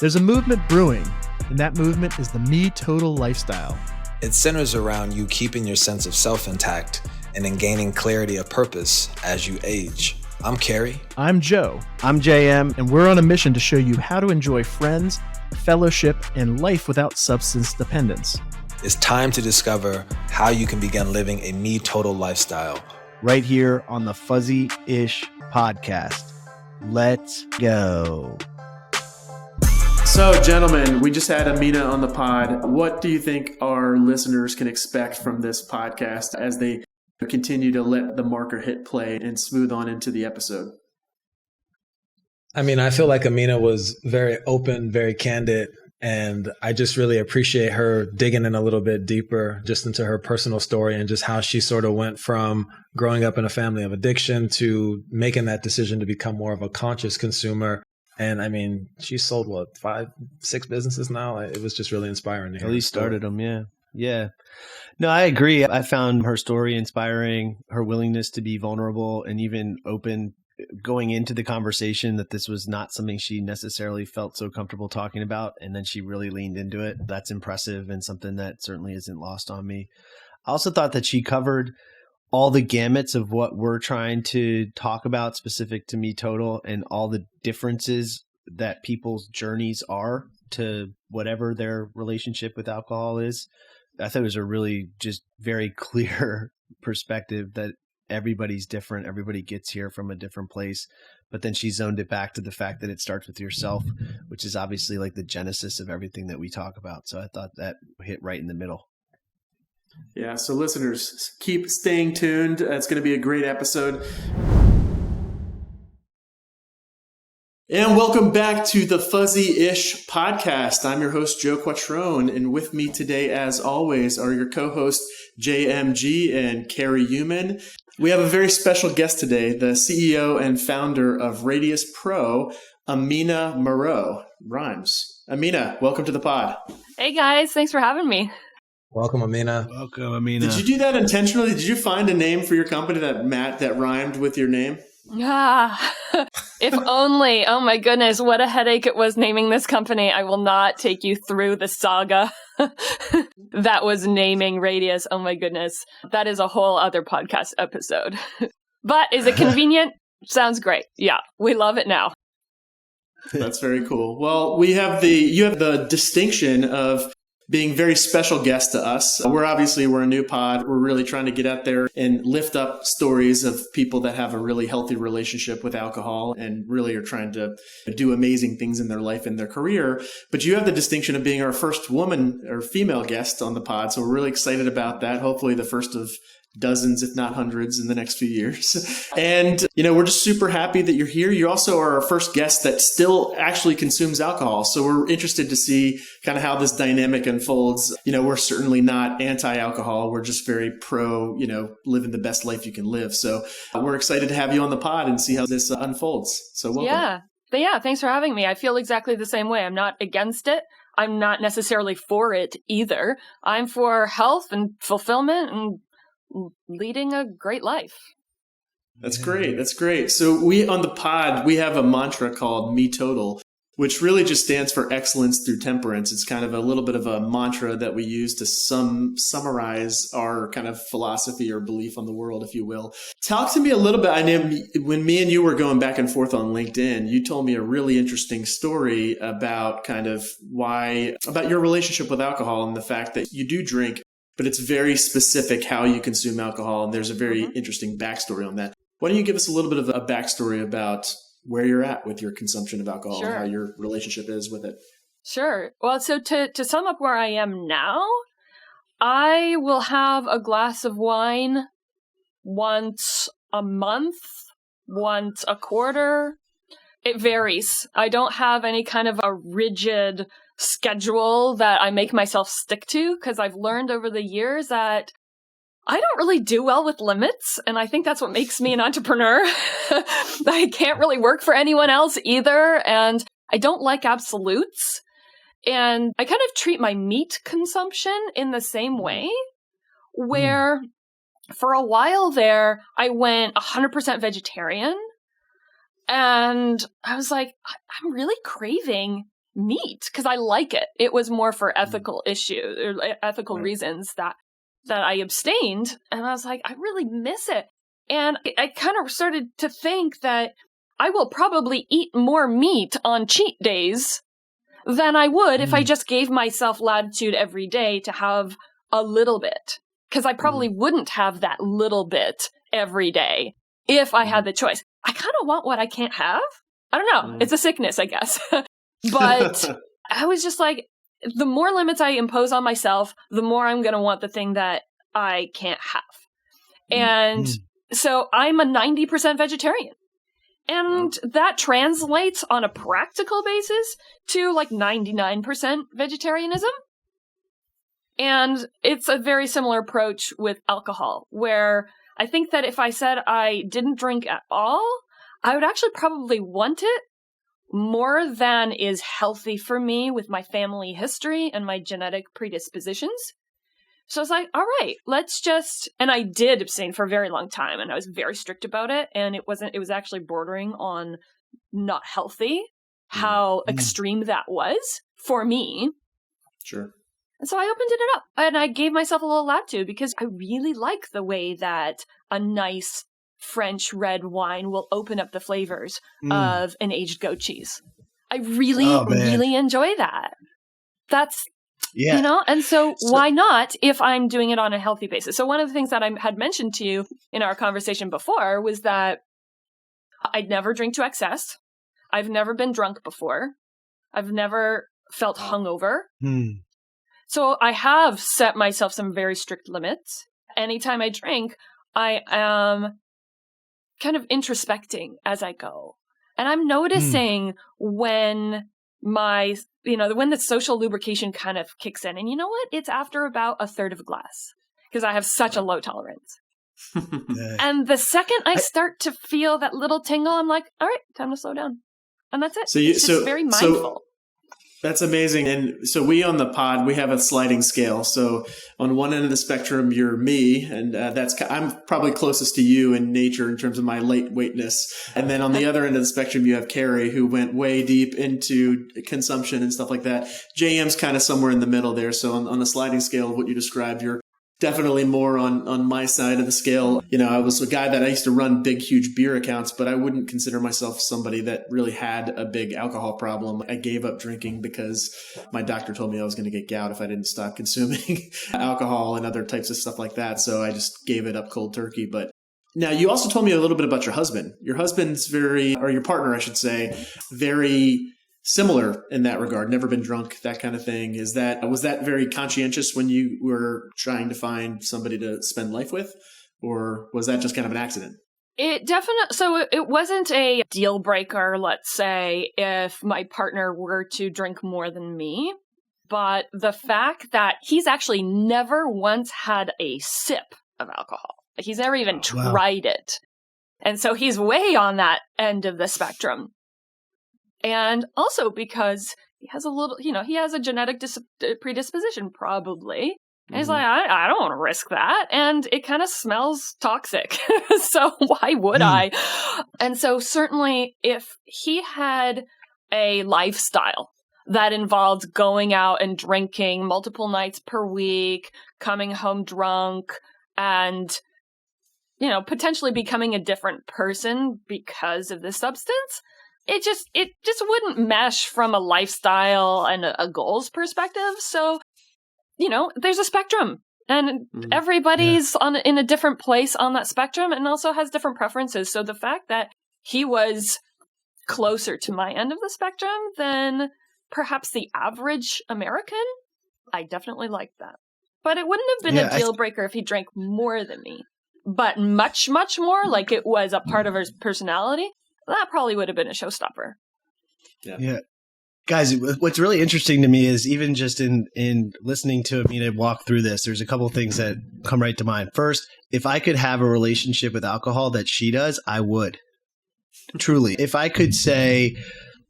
There's a movement brewing, and that movement is the MeTotal lifestyle. It centers around you keeping your sense of self intact and in gaining clarity of purpose as you age. I'm Carrie. I'm Joe. I'm JM. And we're on a mission to show you how to enjoy friends, fellowship, and life without substance dependence. It's time to discover how you can begin living a MeTotal lifestyle. Right here on the FUZZEE'ish podcast. Let's go. So, gentlemen, we just had Amina on the pod. What do you think our listeners can expect from this podcast as they continue to let the marker hit play and smooth on into the episode? I mean, I feel like Amina was very open, very candid, and I just really appreciate her digging in a little bit deeper just into her personal story and just how she sort of went from growing up in a family of addiction to making that decision to become more of a conscious consumer. And I mean, she sold 5, 6 businesses now. It was just really inspiring to hear. At least started them, yeah. Yeah. No, I agree. I found her story inspiring, her willingness to be vulnerable and even open going into the conversation that this was not something she necessarily felt so comfortable talking about. And then she really leaned into it. That's impressive and something that certainly isn't lost on me. I also thought that she covered all the gamuts of what we're trying to talk about specific to MeTotal and all the differences that people's journeys are to whatever their relationship with alcohol is. I thought it was a really just very clear perspective that everybody's different. Everybody gets here from a different place. But then she zoned it back to the fact that it starts with yourself, which is obviously like the genesis of everything that we talk about. So I thought that hit right in the middle. Yeah, so listeners, keep staying tuned. It's going to be a great episode. And welcome back to the FUZZEE'ish podcast. I'm your host, Joe Quattrone, and with me today, as always, are your co-hosts, JMG and Carrie Human. We have a very special guest today, the CEO and founder of Radious.pro, Amina Moreau. Rhymes. Amina, welcome to the pod. Hey guys, thanks for having me. Welcome, Amina. Welcome, Amina. Did you do that intentionally? Did you find a name for your company that rhymed with your name? Ah, if only. Oh my goodness, what a headache it was naming this company. I will not take you through the saga that was naming Radius. Oh my goodness. That is a whole other podcast episode. But is it convenient? Sounds great. Yeah, we love it now. That's very cool. Well, you have the distinction of being very special guest to us. We're a new pod. We're really trying to get out there and lift up stories of people that have a really healthy relationship with alcohol and really are trying to do amazing things in their life and their career. But you have the distinction of being our first woman or female guest on the pod. So we're really excited about that. Hopefully the first of dozens, if not hundreds, in the next few years. And, we're just super happy that you're here. You also are our first guest that still actually consumes alcohol. So we're interested to see kind of how this dynamic unfolds. We're certainly not anti-alcohol. We're just very pro, living the best life you can live. So we're excited to have you on the pod and see how this unfolds. So welcome. Yeah, thanks for having me. I feel exactly the same way. I'm not against it. I'm not necessarily for it either. I'm for health and fulfillment and leading a great life. That's great. That's great. So on the pod, we have a mantra called MeTotal, which really just stands for excellence through temperance. It's kind of a little bit of a mantra that we use to summarize our kind of philosophy or belief on the world, if you will. Talk to me a little bit. I know when me and you were going back and forth on LinkedIn, you told me a really interesting story about about your relationship with alcohol and the fact that you do drink, but it's very specific how you consume alcohol. And there's a very interesting backstory on that. Why don't you give us a little bit of a backstory about where you're at with your consumption of alcohol Sure. and how your relationship is with it? Sure. Well, so to sum up where I am now, I will have a glass of wine once a month, once a quarter. It varies. I don't have any kind of a rigid schedule that I make myself stick to because I've learned over the years that I don't really do well with limits, and I think that's what makes me an entrepreneur. I can't really work for anyone else either, and I don't like absolutes. And I kind of treat my meat consumption in the same way, where for a while there, I went 100% vegetarian, and I was like, I'm really craving meat because I like it. It was more for ethical issues or ethical reasons that I abstained. And I was like, I really miss it. And I kind of started to think that I will probably eat more meat on cheat days than I would if I just gave myself latitude every day to have a little bit. Because I probably wouldn't have that little bit every day if I had the choice. I kind of want what I can't have. I don't know. It's a sickness, I guess. But I was just like, the more limits I impose on myself, the more I'm going to want the thing that I can't have. And so I'm a 90% vegetarian. And that translates on a practical basis to like 99% vegetarianism. And it's a very similar approach with alcohol, where I think that if I said I didn't drink at all, I would actually probably want it more than is healthy for me with my family history and my genetic predispositions. So I was like, all right, and I did abstain for a very long time, and I was very strict about it. And it was actually bordering on not healthy, how extreme that was for me. Sure. And so I opened it up and I gave myself a little latitude because I really like the way that a nice French red wine will open up the flavors of an aged goat cheese. I really enjoy that. That's, and so why not if I'm doing it on a healthy basis? So one of the things that I had mentioned to you in our conversation before was that I'd never drink to excess. I've never been drunk before. I've never felt hungover. So I have set myself some very strict limits. Anytime I drink, I am kind of introspecting as I go. And I'm noticing when when the social lubrication kind of kicks in. And you know what? It's after about a third of a glass because I have such a low tolerance. And the second I start to feel that little tingle, I'm like, all right, time to slow down. And that's it. It's just very mindful. That's amazing. And so we on the pod, we have a sliding scale. So on one end of the spectrum, you're me, and I'm probably closest to you in nature in terms of my lightweightness. And then on the other end of the spectrum, you have Carrie, who went way deep into consumption and stuff like that. JM's kind of somewhere in the middle there. So on the sliding scale of what you described, you're definitely more on my side of the scale. I was a guy that I used to run big, huge beer accounts, but I wouldn't consider myself somebody that really had a big alcohol problem. I gave up drinking because my doctor told me I was going to get gout if I didn't stop consuming alcohol and other types of stuff like that. So I just gave it up cold turkey. But now you also told me a little bit about your husband. Your husband's or your partner, I should say, very similar in that regard, never been drunk, that kind of thing. Was that very conscientious when you were trying to find somebody to spend life with, or was that just kind of an accident? So it wasn't a deal breaker, let's say, if my partner were to drink more than me, but the fact that he's actually never once had a sip of alcohol. He's never even tried it. And so he's way on that end of the spectrum. And also because he has he has a genetic predisposition, probably. And he's like, I don't want to risk that. And it kind of smells toxic. So why would I? And so certainly if he had a lifestyle that involved going out and drinking multiple nights per week, coming home drunk, and, potentially becoming a different person because of this substance, it just wouldn't mesh from a lifestyle and a goals perspective. So, there's a spectrum, and everybody's in a different place on that spectrum and also has different preferences. So the fact that he was closer to my end of the spectrum than perhaps the average American, I definitely liked that. But it wouldn't have been a deal breaker if he drank more than me. But much, much more, like it was a part of his personality, that probably would have been a showstopper. Yeah. Guys, what's really interesting to me is even just in listening to Amina walk through this, there's a couple of things that come right to mind. First, if I could have a relationship with alcohol that she does, I would. Truly. If I could say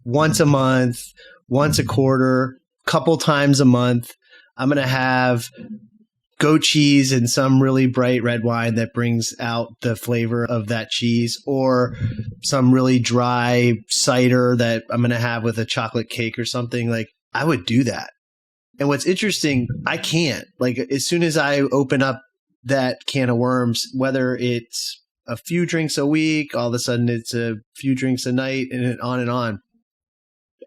once a month, once a quarter, couple times a month, I'm going to have goat cheese and some really bright red wine that brings out the flavor of that cheese, or some really dry cider that I'm going to have with a chocolate cake or something, like I would do that. And what's interesting, I can't. Like as soon as I open up that can of worms, whether it's a few drinks a week, all of a sudden it's a few drinks a night, and on and on.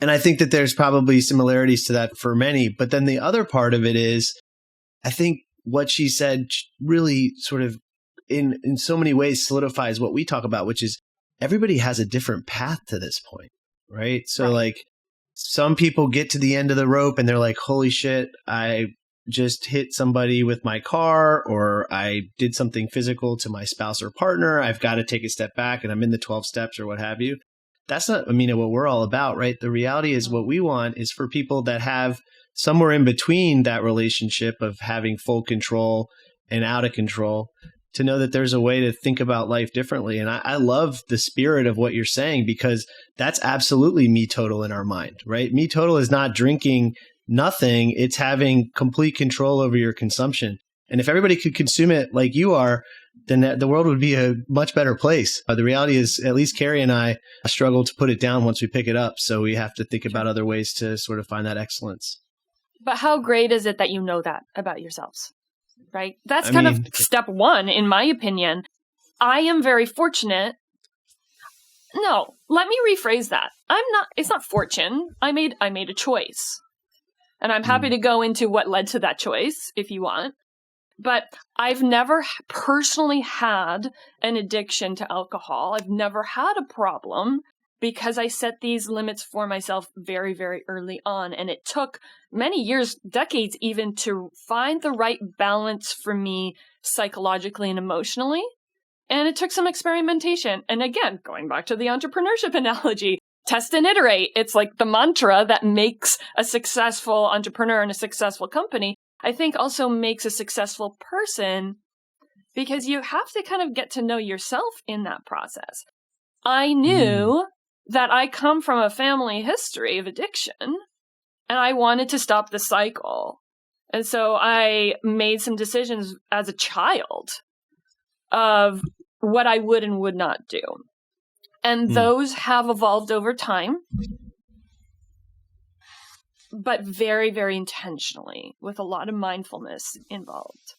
And I think that there's probably similarities to that for many. But then the other part of it is, I think what she said really sort of in so many ways solidifies what we talk about, which is everybody has a different path to this point, right? So like some people get to the end of the rope and they're like, holy shit, I just hit somebody with my car, or I did something physical to my spouse or partner. I've got to take a step back and I'm in the 12 steps or what have you. That's not, Amina, what we're all about, right? The reality is what we want is for people that have somewhere in between that relationship of having full control and out of control to know that there's a way to think about life differently. And I love the spirit of what you're saying, because that's absolutely MeTotal in our mind, right? MeTotal is not drinking nothing. It's having complete control over your consumption. And if everybody could consume it like you are, then the world would be a much better place. The reality is, at least Carrie and I struggle to put it down once we pick it up. So we have to think about other ways to sort of find that excellence. But how great is it that you know that about yourselves, right? That's kind of step one, in my opinion. I am very fortunate. No, let me rephrase that. It's not fortune. I made a choice. And I'm happy to go into what led to that choice if you want. But I've never personally had an addiction to alcohol. I've never had a problem because I set these limits for myself very, very early on. And it took many years, decades even, to find the right balance for me psychologically and emotionally. And it took some experimentation. And again, going back to the entrepreneurship analogy, test and iterate. It's like the mantra that makes a successful entrepreneur and a successful company. I think also makes a successful person, because you have to kind of get to know yourself in that process. I knew that I come from a family history of addiction, and I wanted to stop the cycle. And so I made some decisions as a child of what I would and would not do. And those have evolved over time, but very, very intentionally, with a lot of mindfulness involved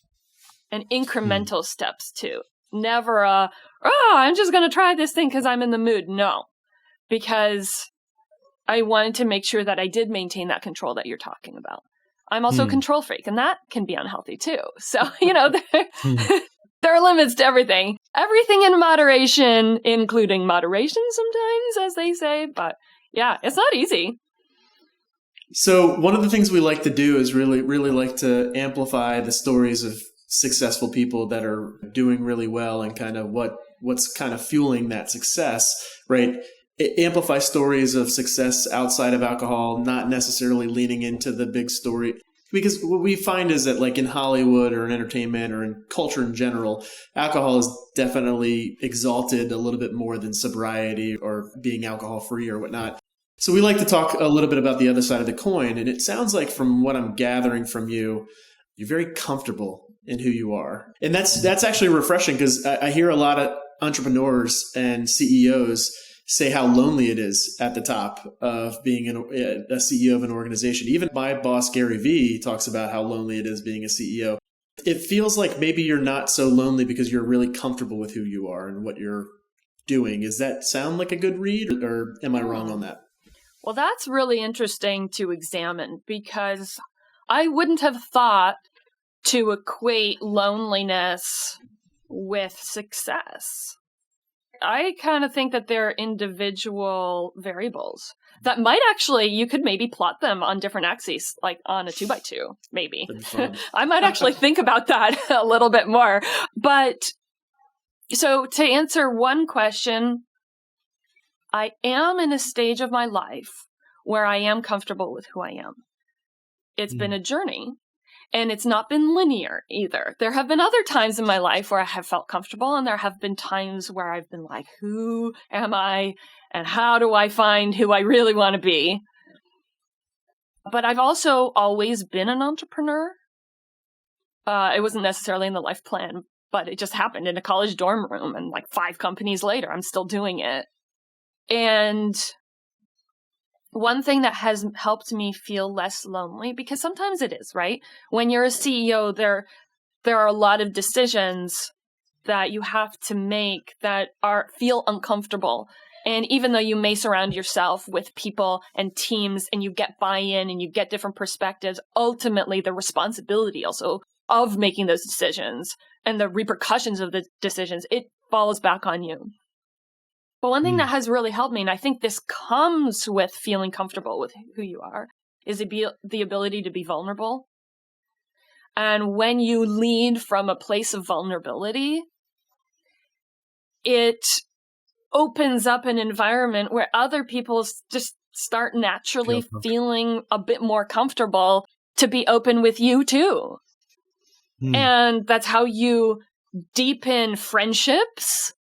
and incremental steps too. Never I'm just going to try this thing because I'm in the mood. No, because I wanted to make sure that I did maintain that control that you're talking about. I'm also a control freak, and that can be unhealthy too. So, there are limits to everything. Everything in moderation, including moderation sometimes, as they say. But yeah, it's not easy. So one of the things we like to do is really, really like to amplify the stories of successful people that are doing really well and kind of what's kind of fueling that success, right? Amplify stories of success outside of alcohol, not necessarily leaning into the big story. Because what we find is that, like in Hollywood or in entertainment or in culture in general, alcohol is definitely exalted a little bit more than sobriety or being alcohol free or whatnot. So we like to talk a little bit about the other side of the coin. And it sounds like, from what I'm gathering from you, you're very comfortable in who you are. And that's actually refreshing, because I hear a lot of entrepreneurs and CEOs say how lonely it is at the top of being a CEO of an organization. Even my boss, Gary Vee, talks about how lonely it is being a CEO. It feels like maybe you're not so lonely because you're really comfortable with who you are and what you're doing. Does that sound like a good read, or am I wrong on that? Well, that's really interesting to examine, because I wouldn't have thought to equate loneliness with success. I kind of think that they're individual variables that might actually, you could maybe plot them on different axes, like on a 2x2, maybe. I might actually think about that a little bit more. But so to answer one question, I am in a stage of my life where I am comfortable with who I am. It's been a journey. And it's not been linear either. There have been other times in my life where I have felt comfortable, and there have been times where I've been like, who am I? And how do I find who I really want to be? But I've also always been an entrepreneur. It wasn't necessarily in the life plan, but it just happened in a college dorm room. And like 5 companies later, I'm still doing it. And one thing that has helped me feel less lonely, because sometimes it is, right? When you're a CEO, there are a lot of decisions that you have to make that feel uncomfortable. And even though you may surround yourself with people and teams and you get buy-in and you get different perspectives, ultimately the responsibility also of making those decisions and the repercussions of the decisions, it falls back on you. But one thing that has really helped me, and I think this comes with feeling comfortable with who you are, is the ability to be vulnerable. And when you lead from a place of vulnerability, it opens up an environment where other people just start naturally feeling a bit more comfortable to be open with you too. And that's how you deepen friendships.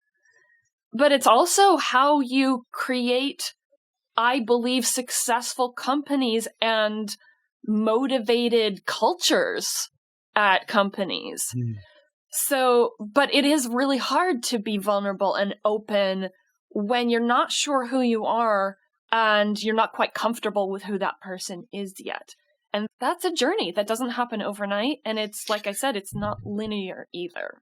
But it's also how you create, I believe, successful companies and motivated cultures at companies. So, but it is really hard to be vulnerable and open when you're not sure who you are and you're not quite comfortable with who that person is yet. And that's a journey that doesn't happen overnight. And it's, like I said, it's not linear either.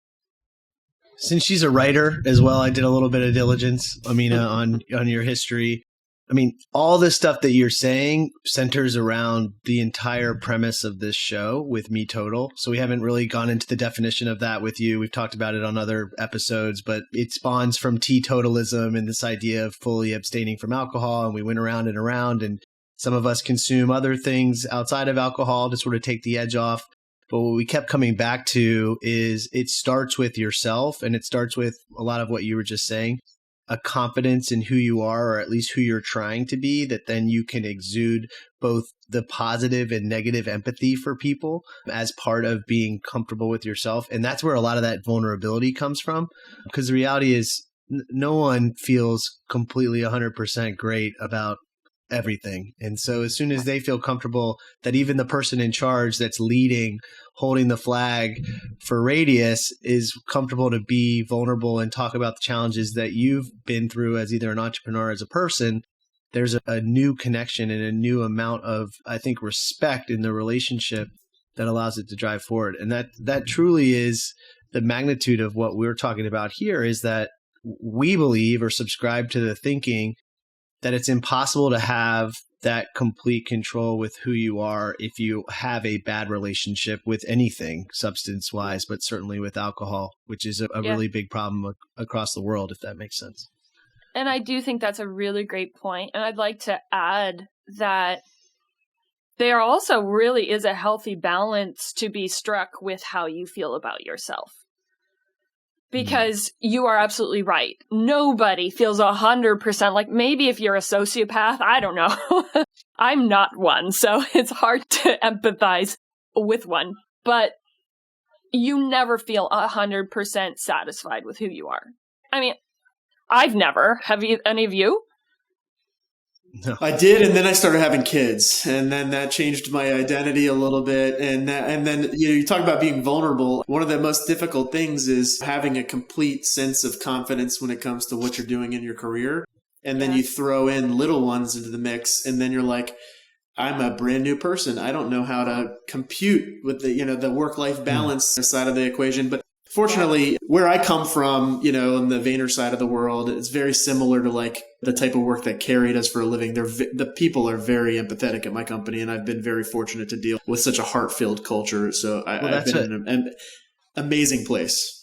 Since she's a writer as well, I did a little bit of diligence, Amina, on your history. I mean, all this stuff that you're saying centers around the entire premise of this show with MeTotal. So we haven't really gone into the definition of that with you. We've talked about it on other episodes, but it spawns from teetotalism and this idea of fully abstaining from alcohol. And we went around and some of us consume other things outside of alcohol to sort of take the edge off. But what we kept coming back to is it starts with yourself, and it starts with a lot of what you were just saying, a confidence in who you are, or at least who you're trying to be, that then you can exude both the positive and negative empathy for people as part of being comfortable with yourself. And that's where a lot of that vulnerability comes from, because the reality is no one feels completely 100% great about everything. And so as soon as they feel comfortable that even the person in charge that's leading, holding the flag for Radious is comfortable to be vulnerable and talk about the challenges that you've been through as either an entrepreneur or as a person, there's a new connection and a new amount of, I think, respect in the relationship that allows it to drive forward. And that truly is the magnitude of what we're talking about here, is that we believe or subscribe to the thinking that it's impossible to have that complete control with who you are if you have a bad relationship with anything substance-wise, but certainly with alcohol, which is a really big problem across the world, if that makes sense. And I do think that's a really great point. And I'd like to add that there also really is a healthy balance to be struck with how you feel about yourself. Because you are absolutely right. Nobody feels 100% like, maybe if you're a sociopath, I don't know. I'm not one, so it's hard to empathize with one. But you never feel 100% satisfied with who you are. I mean, I've never. Have you? Any of you? No. I did, and then I started having kids, and then that changed my identity a little bit. And then you talk about being vulnerable. One of the most difficult things is having a complete sense of confidence when it comes to what you're doing in your career. And then you throw in little ones into the mix, and then you're like, I'm a brand new person. I don't know how to compute with the work-life balance side of the equation. But fortunately, where I come from, in the Vayner side of the world, it's very similar to like the type of work that Carrie does for a living. The people are very empathetic at my company, and I've been very fortunate to deal with such a heart-filled culture. So I've been in an amazing place.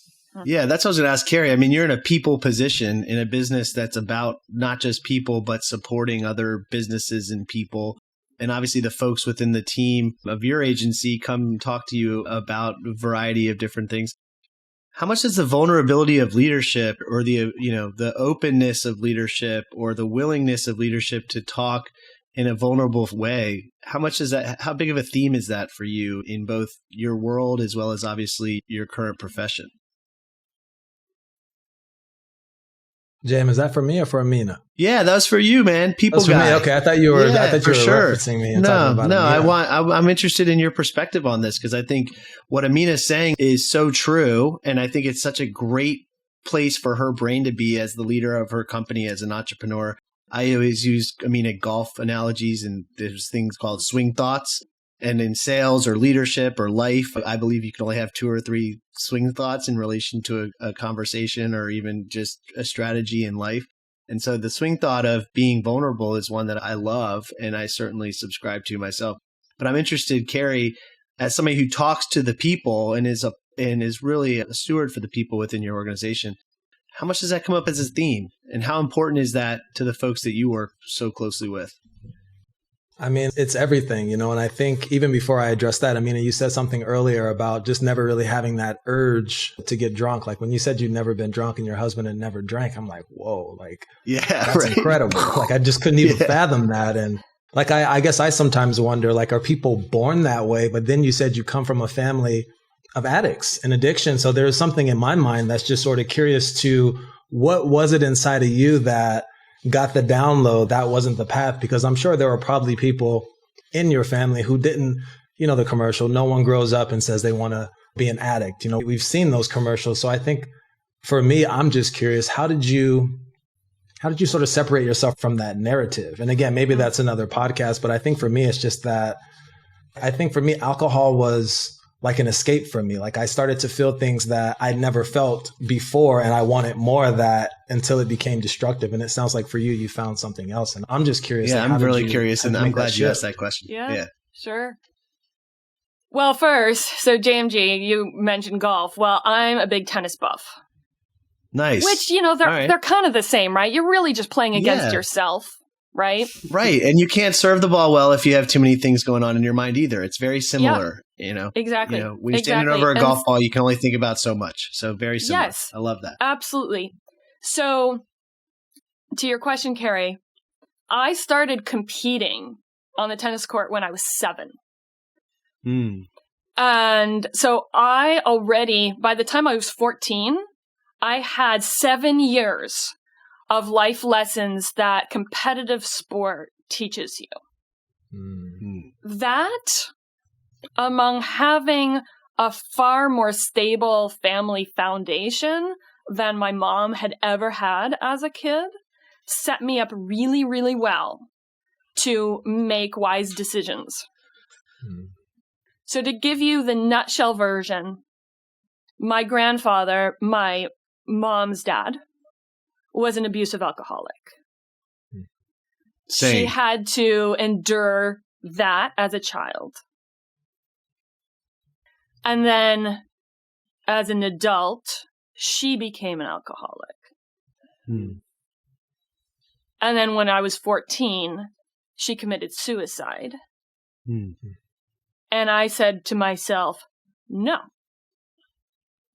Yeah, that's what I was going to ask Carrie. I mean, you're in a people position in a business that's about not just people, but supporting other businesses and people. And obviously the folks within the team of your agency come talk to you about a variety of different things. How much does the vulnerability of leadership, or the openness of leadership, or the willingness of leadership to talk in a vulnerable way, how big of a theme is that for you in both your world as well as obviously your current profession? Jam, is that for me or for Amina? Yeah, that was for you, man. People That's for guy. me. Okay, I thought you were. Yeah, I thought you for were sure. referencing me and talking about Amina. I'm interested in your perspective on this because I think what Amina's saying is so true, and I think it's such a great place for her brain to be as the leader of her company as an entrepreneur. I always use Amina golf analogies, and there's things called swing thoughts. And in sales or leadership or life, I believe you can only have 2 or 3 swing thoughts in relation to a conversation or even just a strategy in life. And so the swing thought of being vulnerable is one that I love and I certainly subscribe to myself. But I'm interested, Carrie, as somebody who talks to the people and is really a steward for the people within your organization, how much does that come up as a theme? And how important is that to the folks that you work so closely with? I mean, it's everything, and I think even before I address that, you said something earlier about just never really having that urge to get drunk. Like when you said you'd never been drunk and your husband had never drank, I'm like, whoa, like, yeah, that's incredible. Like I just couldn't even fathom that. And like, I guess I sometimes wonder, like, are people born that way? But then you said you come from a family of addicts and addiction. So there's something in my mind that's just sort of curious to what was it inside of you that got the download that wasn't the path, because I'm sure there were probably people in your family who didn't, the commercial, no one grows up and says they want to be an addict. We've seen those commercials. So I think for me, I'm just curious, how did you sort of separate yourself from that narrative? And again, maybe that's another podcast, but I think for me, it's just that I think for me, alcohol was like an escape for me. Like I started to feel things that I'd never felt before, and I wanted more of that until it became destructive. And it sounds like for you, you found something else. And I'm just curious. Yeah, I'm really curious, and I'm glad you asked that question. Yeah, sure. Well, first, so JMG, you mentioned golf. Well, I'm a big tennis buff. Nice. Which, they're kind of the same, right? You're really just playing against yourself. Right. Right. And you can't serve the ball well if you have too many things going on in your mind either. It's very similar, Exactly. When you're standing over a golf ball, you can only think about so much. So very similar. Yes. I love that. Absolutely. So to your question, Carrie, I started competing on the tennis court when I was 7. And so by the time I was 14, I had 7 years of life lessons that competitive sport teaches you. That, among having a far more stable family foundation than my mom had ever had as a kid, set me up really, really well to make wise decisions. So to give you the nutshell version, my grandfather, my mom's dad, was an abusive alcoholic. Same. She had to endure that as a child. And then as an adult, she became an alcoholic. And then when I was 14, she committed suicide. And I said to myself, no,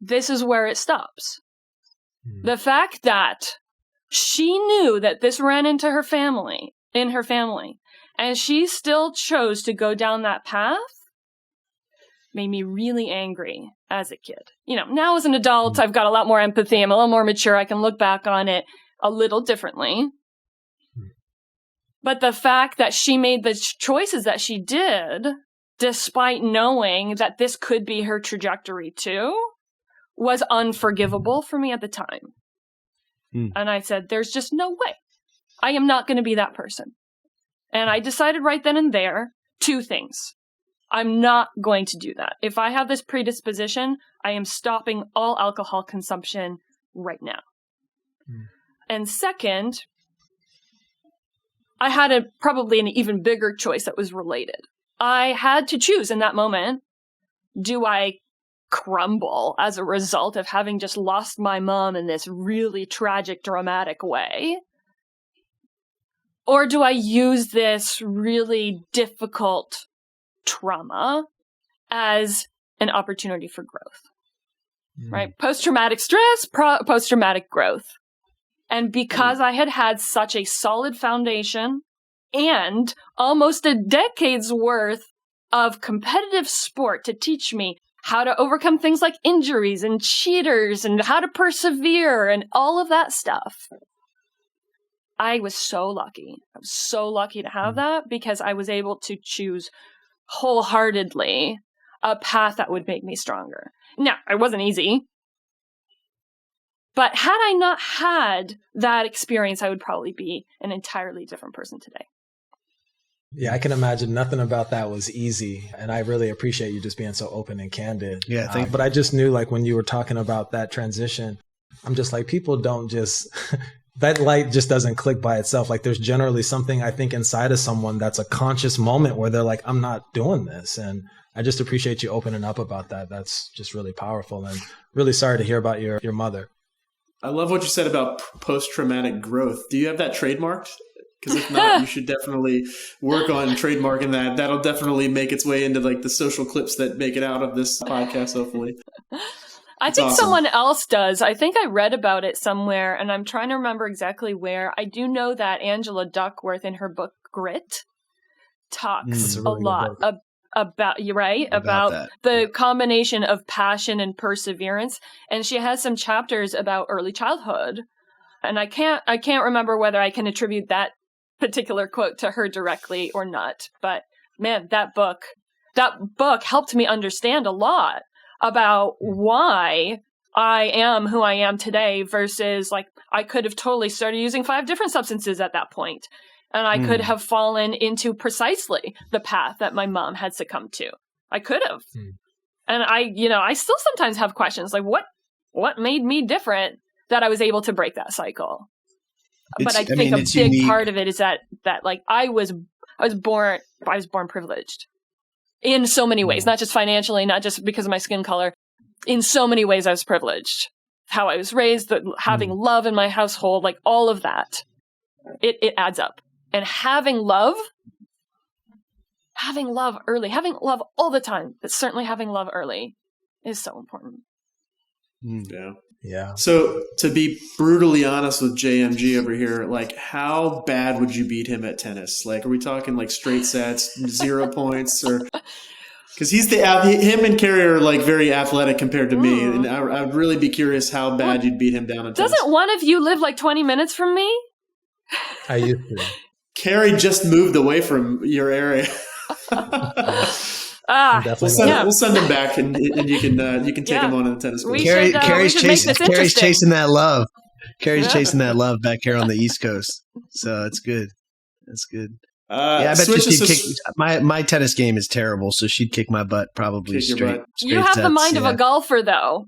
this is where it stops. The fact that she knew that this ran in her family, and she still chose to go down that path, made me really angry as a kid. Now as an adult, I've got a lot more empathy. I'm a little more mature. I can look back on it a little differently. But the fact that she made the choices that she did, despite knowing that this could be her trajectory too, was unforgivable for me at the time. And I said, there's just no way. I am not going to be that person. And I decided right then and there 2 things. I'm not going to do that. If I have this predisposition, I am stopping all alcohol consumption right now. And second, I had probably an even bigger choice that was related. I had to choose in that moment, do I crumble as a result of having just lost my mom in this really tragic, dramatic way? Or do I use this really difficult trauma as an opportunity for growth? Right? Post-traumatic stress, post-traumatic growth. And because I had such a solid foundation and almost a decade's worth of competitive sport to teach me how to overcome things like injuries and cheaters and how to persevere and all of that stuff, I was so lucky. I was so lucky to have that because I was able to choose wholeheartedly a path that would make me stronger. Now, it wasn't easy. But had I not had that experience, I would probably be an entirely different person today. Yeah, I can imagine nothing about that was easy. And I really appreciate you just being so open and candid. Yeah, but I just knew like when you were talking about that transition, I'm just like, people don't just, that light just doesn't click by itself. Like there's generally something I think inside of someone that's a conscious moment where they're like, I'm not doing this. And I just appreciate you opening up about that. That's just really powerful. And really sorry to hear about your mother. I love what you said about post-traumatic growth. Do you have that trademarked? Because if not, you should definitely work on trademarking that. That'll definitely make its way into like the social clips that make it out of this podcast, hopefully. I think someone else does. I think I read about it somewhere, and I'm trying to remember exactly where. I do know that Angela Duckworth in her book Grit talks a lot about you're right about the combination of passion and perseverance, and she has some chapters about early childhood, and I can't remember whether I can attribute that particular quote to her directly or not, but man, that book helped me understand a lot about why I am who I am today versus like I could have totally started using 5 different substances at that point. And I could have fallen into precisely the path that my mom had succumbed to. I could have. And I still sometimes have questions like what made me different that I was able to break that cycle? But I think a big unique. Part of it is that like I was born privileged in so many ways, not just financially, not just because of my skin color. In so many ways I was privileged. How I was raised, having love in my household, like all of that. It adds up. And having love early, having love all the time, but certainly having love early is so important. Yeah. So to be brutally honest with JMG over here, like how bad would you beat him at tennis? Like, are we talking like straight sets, 0 points, or because him and Carrie are like very athletic compared to me, and I would really be curious how bad you'd beat him down at tennis. Doesn't one of you live like 20 minutes from me? I used to. Carrie just moved away from your area. We'll send him back, and you can take him on in the tennis court. Carrie's chasing that love. Carrie's chasing that love back here on the East Coast, so it's good. That's good. I bet she'd kick. My tennis game is terrible, so she'd kick my butt probably straight. You have the mind of a golfer, though,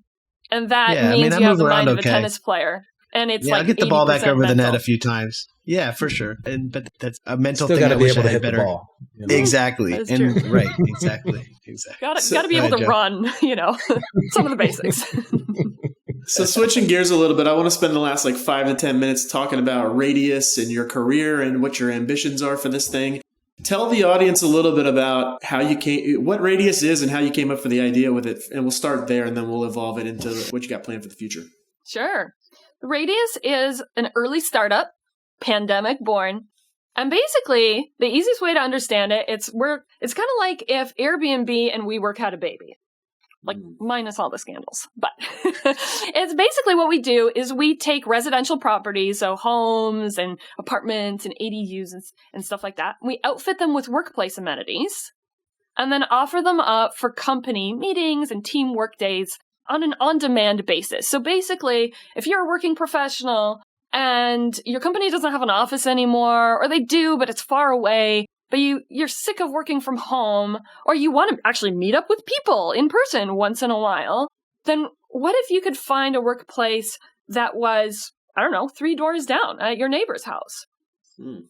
and that means you have the mind of a tennis player. And it's like I'll get the ball back over the net a few times. Yeah, for sure. But that's a mental thing. Got to be able to hit the ball. You know? Exactly. Right. Exactly. Got to be able to run. Some of the basics. So switching gears a little bit, I want to spend the last like 5 to 10 minutes talking about Radious and your career and what your ambitions are for this thing. Tell the audience a little bit about what Radious is and how you came up with the idea with it. And we'll start there and then we'll evolve it into what you got planned for the future. Sure. Radious is an early startup, pandemic born. And basically, the easiest way to understand it, it's kind of like if Airbnb and WeWork had a baby. Like, minus all the scandals. But it's basically what we do is we take residential properties, so homes and apartments and ADUs and stuff like that. We outfit them with workplace amenities and then offer them up for company meetings and team work days on an on-demand basis. So basically, if you're a working professional and your company doesn't have an office anymore, or they do, but it's far away, but you're sick of working from home, or you want to actually meet up with people in person once in a while, then what if you could find a workplace that was, 3 doors down at your neighbor's house?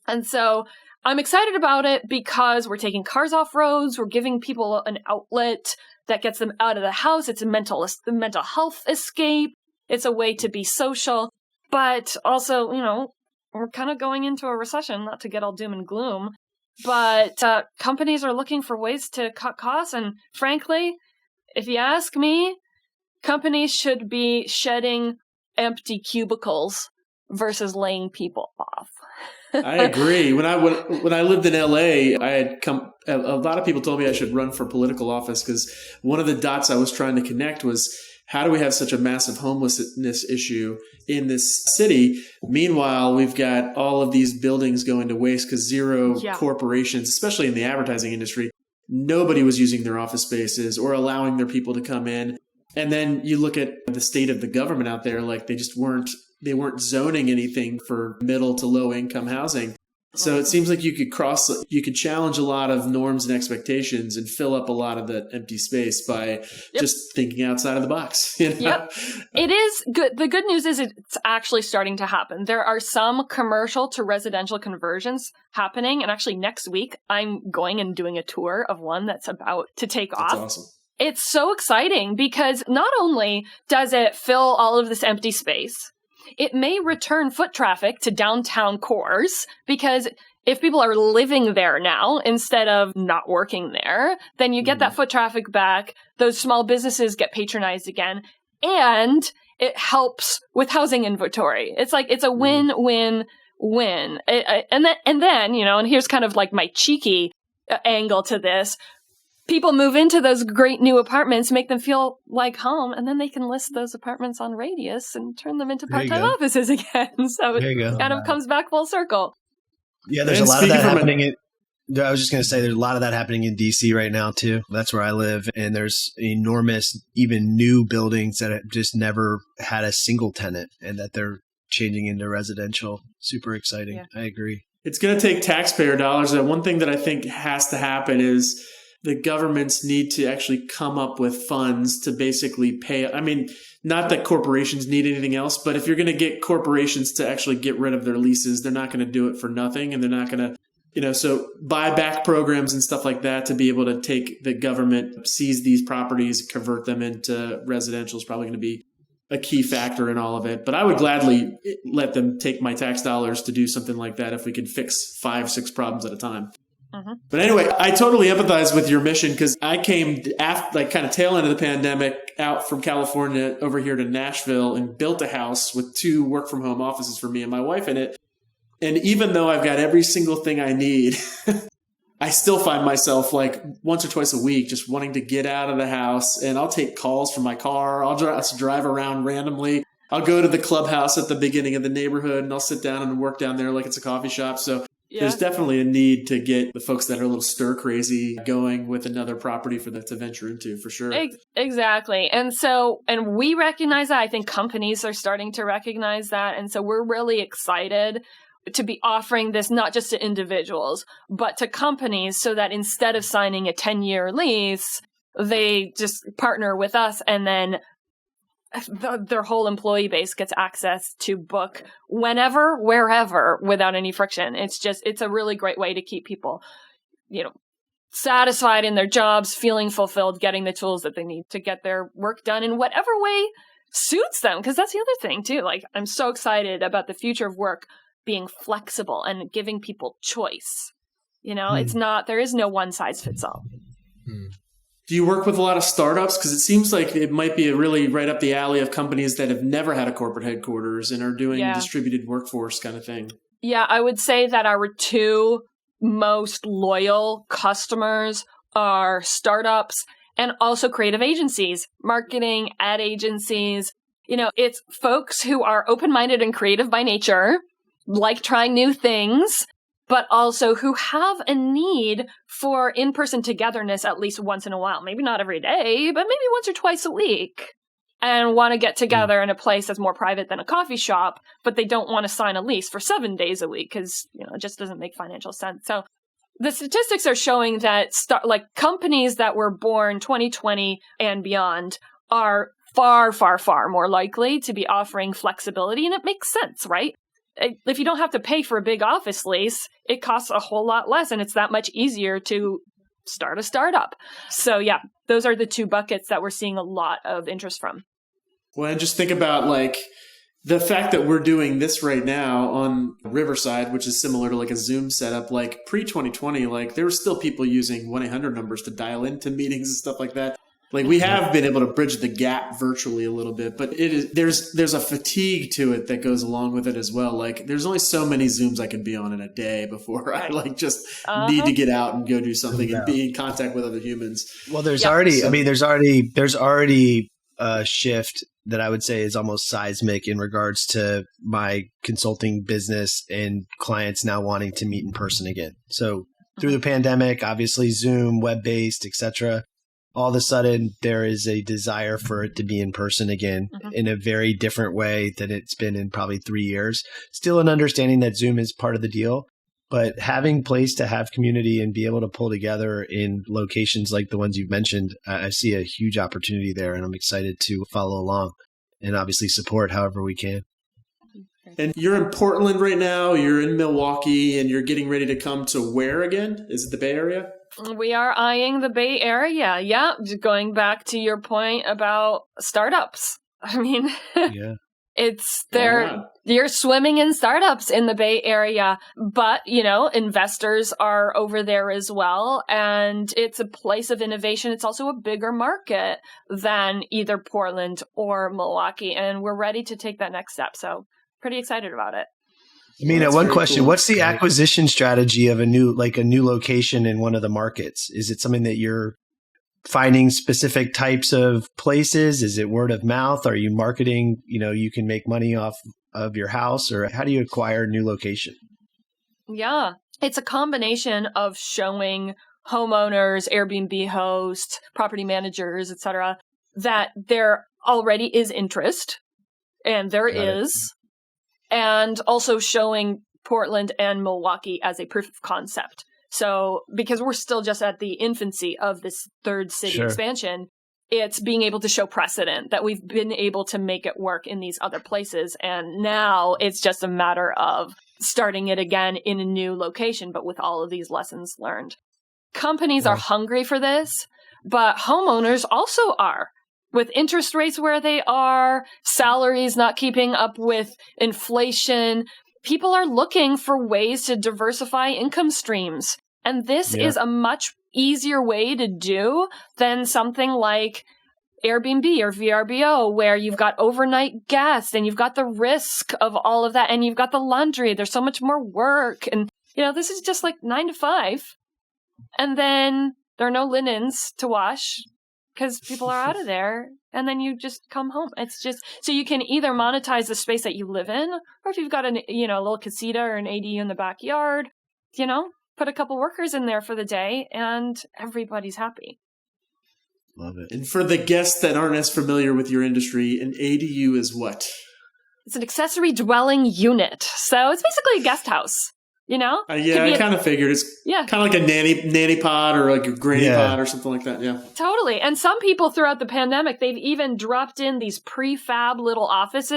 And so I'm excited about it because we're taking cars off roads, we're giving people an outlet that gets them out of the house. It's a mental health escape. It's a way to be social. But also, we're kind of going into a recession, not to get all doom and gloom. But companies are looking for ways to cut costs. And frankly, if you ask me, companies should be shedding empty cubicles versus laying people off. I agree. When I lived in LA, a lot of people told me I should run for political office because one of the dots I was trying to connect was how do we have such a massive homelessness issue in this city? Meanwhile, we've got all of these buildings going to waste because zero corporations, especially in the advertising industry, nobody was using their office spaces or allowing their people to come in. And then you look at the state of the government out there, like they weren't zoning anything for middle to low income housing. So it seems like you could challenge a lot of norms and expectations and fill up a lot of the empty space by just thinking outside of the box. You know? Yep. It is good. The good news is it's actually starting to happen. There are some commercial to residential conversions happening. And actually next week, I'm going and doing a tour of one that's about to take off. That's awesome. It's so exciting because not only does it fill all of this empty space, it may return foot traffic to downtown cores, because if people are living there now instead of not working there, then you get that foot traffic back. Those small businesses get patronized again, and it helps with housing inventory. It's like it's a win-win-win. And then, you know, and here's kind of like my cheeky angle to this. People move into those great new apartments, make them feel like home, and then they can list those apartments on Radius and turn them into part-time offices again. So it kind of comes back full circle. Yeah, there's a lot of that happening. I was just going to say there's a lot of that happening in DC right now, too. That's where I live. And there's enormous, even new buildings that have just never had a single tenant and that they're changing into residential. Super exciting. Yeah. I agree. It's going to take taxpayer dollars. And one thing that I think has to happen is the governments need to actually come up with funds to basically pay. I mean, not that corporations need anything else, but if you're going to get corporations to actually get rid of their leases, they're not going to do it for nothing. And they're not going to, you know, so buyback programs and stuff like that to be able to take the government, seize these properties, convert them into residential is probably going to be a key factor in all of it. But I would gladly let them take my tax dollars to do something like that if we could fix 5-6 problems at a time. But anyway, I totally empathize with your mission because I came after, like, kind of tail end of the pandemic out from California over here to Nashville and built a house with 2 work from home offices for me and my wife in it. And even though I've got every single thing I need, I still find myself like once or twice a week just wanting to get out of the house, and I'll take calls from my car. I'll drive around randomly. I'll go to the clubhouse at the beginning of the neighborhood and I'll sit down and work down there like it's a coffee shop. So there's definitely a need to get the folks that are a little stir crazy going with another property for them to venture into, for sure. Exactly. And we recognize that. I think companies are starting to recognize that. And so we're really excited to be offering this not just to individuals, but to companies, so that instead of signing a 10-year lease, they just partner with us, and then their whole employee base gets access to book whenever, wherever, without any friction. It's a really great way to keep people, you know, satisfied in their jobs, feeling fulfilled, getting the tools that they need to get their work done in whatever way suits them. Because that's the other thing too. Like, I'm so excited about the future of work being flexible and giving people choice. You know, there is no one size fits all. Do you work with a lot of startups? Because it seems like it might be really right up the alley of companies that have never had a corporate headquarters and are doing distributed workforce kind of thing. Yeah, I would say that our 2 most loyal customers are startups and also creative agencies, marketing, ad agencies. You know, it's folks who are open-minded and creative by nature, like trying new things, but also who have a need for in-person togetherness at least once in a while. Maybe not every day, but maybe once or twice a week, and want to get together in a place that's more private than a coffee shop, but they don't want to sign a lease for 7 days a week because, you know, it just doesn't make financial sense. So the statistics are showing that companies that were born 2020 and beyond are far, far, far more likely to be offering flexibility, and it makes sense, right? If you don't have to pay for a big office lease, it costs a whole lot less, and it's that much easier to start a startup. So yeah, those are the 2 buckets that we're seeing a lot of interest from. Well, and just think about like the fact that we're doing this right now on Riverside, which is similar to like a Zoom setup. Like pre-2020, like there were still people using 1-800 numbers to dial into meetings and stuff like that. Like we have been able to bridge the gap virtually a little bit, but there's a fatigue to it that goes along with it as well. Like there's only so many Zooms I can be on in a day before I like just need to get out and go do something and be in contact with other humans. Well, there's already a shift that I would say is almost seismic in regards to my consulting business and clients now wanting to meet in person again. So through the pandemic, obviously Zoom, web-based, etc., all of a sudden there is a desire for it to be in person again in a very different way than it's been in probably 3 years. Still an understanding that Zoom is part of the deal, but having place to have community and be able to pull together in locations like the ones you've mentioned, I see a huge opportunity there, and I'm excited to follow along and obviously support however we can. And you're in Portland right now, you're in Milwaukee, and you're getting ready to come to where again? Is it the Bay Area? We are eyeing the Bay Area. Yeah, going back to your point about startups. I mean, it's there. You're swimming in startups in the Bay Area, but, investors are over there as well. And it's a place of innovation. It's also a bigger market than either Portland or Milwaukee. And we're ready to take that next step. So pretty excited about it. Amina, one question. Cool. What's the acquisition strategy of a new location in one of the markets? Is it something that you're finding specific types of places? Is it word of mouth? Are you marketing, you can make money off of your house, or how do you acquire a new location? Yeah, it's a combination of showing homeowners, Airbnb hosts, property managers, etc., that there already is interest, and there is. And also showing Portland and Milwaukee as a proof of concept. So, because we're still just at the infancy of this third city expansion, it's being able to show precedent that we've been able to make it work in these other places. And now it's just a matter of starting it again in a new location, but with all of these lessons learned. Companies are hungry for this, but homeowners also are. With interest rates where they are, salaries not keeping up with inflation, people are looking for ways to diversify income streams. And this is a much easier way to do than something like Airbnb or VRBO, where you've got overnight guests and you've got the risk of all of that and you've got the laundry. There's so much more work. And, this is just like 9 to 5. And then there are no linens to wash, because people are out of there, and then you just come home. It's just, so you can either monetize the space that you live in, or if you've got a little casita or an ADU in the backyard, put a couple workers in there for the day, and everybody's happy. Love it. And for the guests that aren't as familiar with your industry, an ADU is what? It's an accessory dwelling unit. So it's basically a guest house. I kind of figured it's kind of like a nanny pod or like a granny pod or something like that. Yeah, totally. And some people throughout the pandemic, they've even dropped in these prefab little office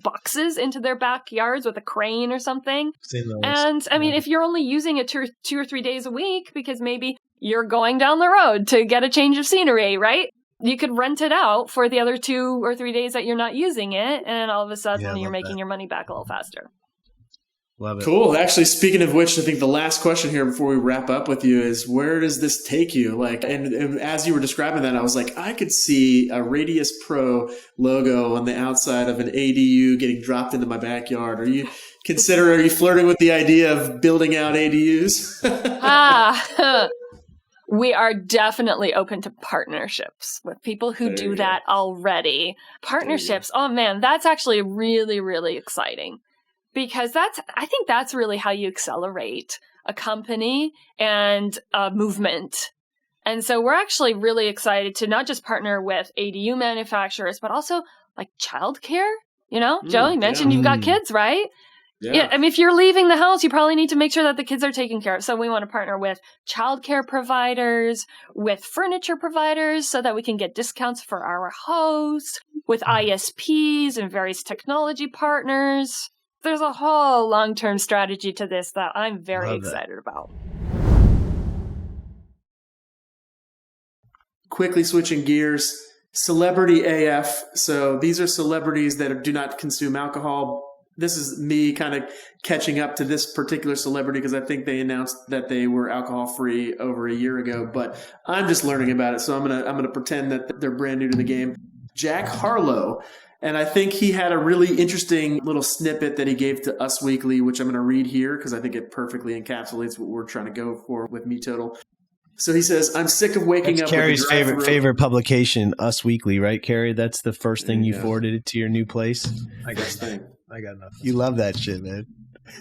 boxes into their backyards with a crane or something. Seen those. And I mean, if you're only using it 2 or 3 days a week, because maybe you're going down the road to get a change of scenery, right? You could rent it out for the other 2 or 3 days that you're not using it, and all of a sudden you're making your money back a little faster. Love it. Cool. Actually, speaking of which, I think the last question here before we wrap up with you is, where does this take you? And as you were describing that, I was like, I could see a Radious.pro logo on the outside of an ADU getting dropped into my backyard. Are you flirting with the idea of building out ADUs? We are definitely open to partnerships with people who do that already. Partnerships. Oh man, that's actually really, really exciting. Because I think that's really how you accelerate a company and a movement. And so we're actually really excited to not just partner with ADU manufacturers, but also like childcare. Joe, you mentioned you've got kids, right? Yeah. I mean, if you're leaving the house, you probably need to make sure that the kids are taken care of. So we want to partner with childcare providers, with furniture providers, so that we can get discounts for our hosts, with ISPs and various technology partners. There's a whole long-term strategy to this that I'm very excited about. Quickly switching gears, Celebrity AF. So these are celebrities that do not consume alcohol. This is me kind of catching up to this particular celebrity because I think they announced that they were alcohol-free over a year ago, but I'm just learning about it. So I'm gonna pretend that they're brand new to the game. Jack Harlow. And I think he had a really interesting little snippet that he gave to Us Weekly, which I'm going to read here because I think it perfectly encapsulates what we're trying to go for with MeTotal. So he says, I'm sick of waking up Carrie's with a dry throat. favorite publication, Us Weekly, right, Carrie? That's the first thing you forwarded to your new place. I got nothing. You love that shit, man.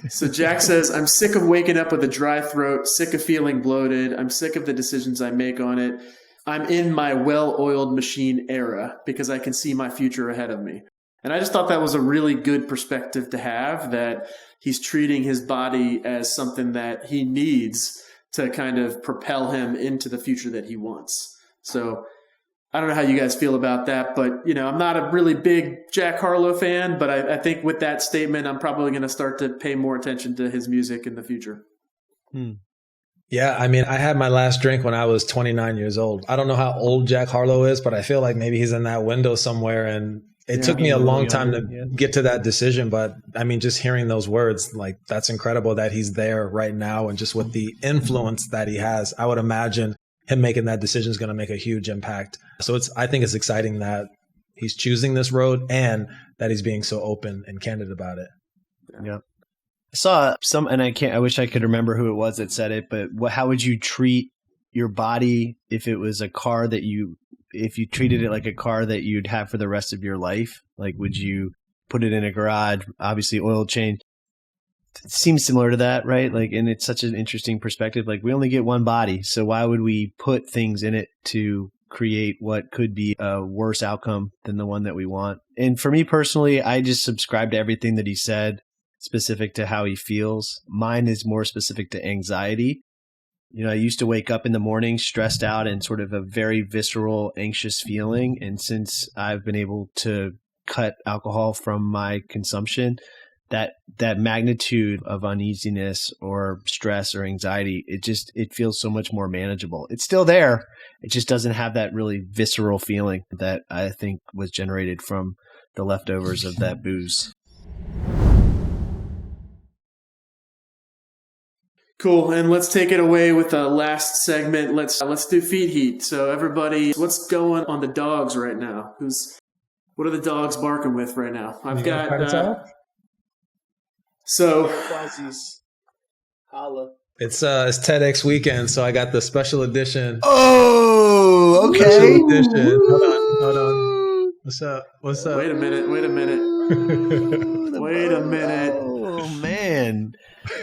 So Jack says, I'm sick of waking up with a dry throat, sick of feeling bloated. I'm sick of the decisions I make on it. I'm in my well-oiled machine era because I can see my future ahead of me. And I just thought that was a really good perspective to have, that he's treating his body as something that he needs to kind of propel him into the future that he wants. So I don't know how you guys feel about that, but I'm not a really big Jack Harlow fan, but I think with that statement, I'm probably going to start to pay more attention to his music in the future. Yeah, I mean, I had my last drink when I was 29 years old. I don't know how old Jack Harlow is, but I feel like maybe he's in that window somewhere. And it took me a long time to get to that decision. But I mean, just hearing those words, like, that's incredible that he's there right now. And just with the influence that he has, I would imagine him making that decision is going to make a huge impact. So I think it's exciting that he's choosing this road and that he's being so open and candid about it. Yeah. I saw and I wish I could remember who it was that said it, but how would you treat your body if it was a car if you treated it like a car that you'd have for the rest of your life? Like, would you put it in a garage, obviously oil change? It seems similar to that, right? Like, and it's such an interesting perspective. Like, we only get one body, so why would we put things in it to create what could be a worse outcome than the one that we want? And for me personally, I just subscribe to everything that he said, specific to how he feels. Mine is more specific to anxiety. I used to wake up in the morning stressed out and sort of a very visceral, anxious feeling. And since I've been able to cut alcohol from my consumption, that magnitude of uneasiness or stress or anxiety, it feels so much more manageable. It's still there. It just doesn't have that really visceral feeling that I think was generated from the leftovers of that booze. Cool. And let's take it away with the last segment. Let's do feed heat. So everybody, what's going on the dogs right now? What are the dogs barking with right now? I've got FUZZEE'ish. Holla. It's TEDx weekend, so I got the special edition. Oh, okay. Special edition. Hold on. What's up? Wait a minute. Oh man.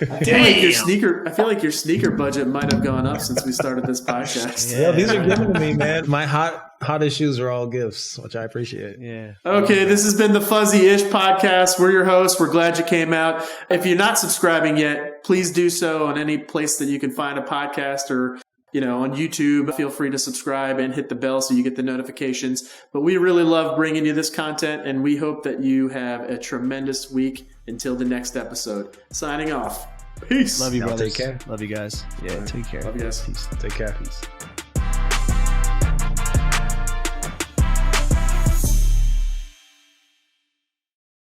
I feel like your sneaker budget might have gone up since we started this podcast. Yeah, these are given to me, man. My hottest shoes are all gifts, which I appreciate. Yeah. Okay, this has been the FUZZEE'ish podcast. We're your hosts. We're glad you came out. If you're not subscribing yet, please do so on any place that you can find a podcast, or on YouTube. Feel free to subscribe and hit the bell so you get the notifications. But we really love bringing you this content, and we hope that you have a tremendous week until the next episode. Signing off. Peace. Love you, brothers. Take care. Love you guys. Yeah, take care. Love you guys. Peace. Take care. Peace.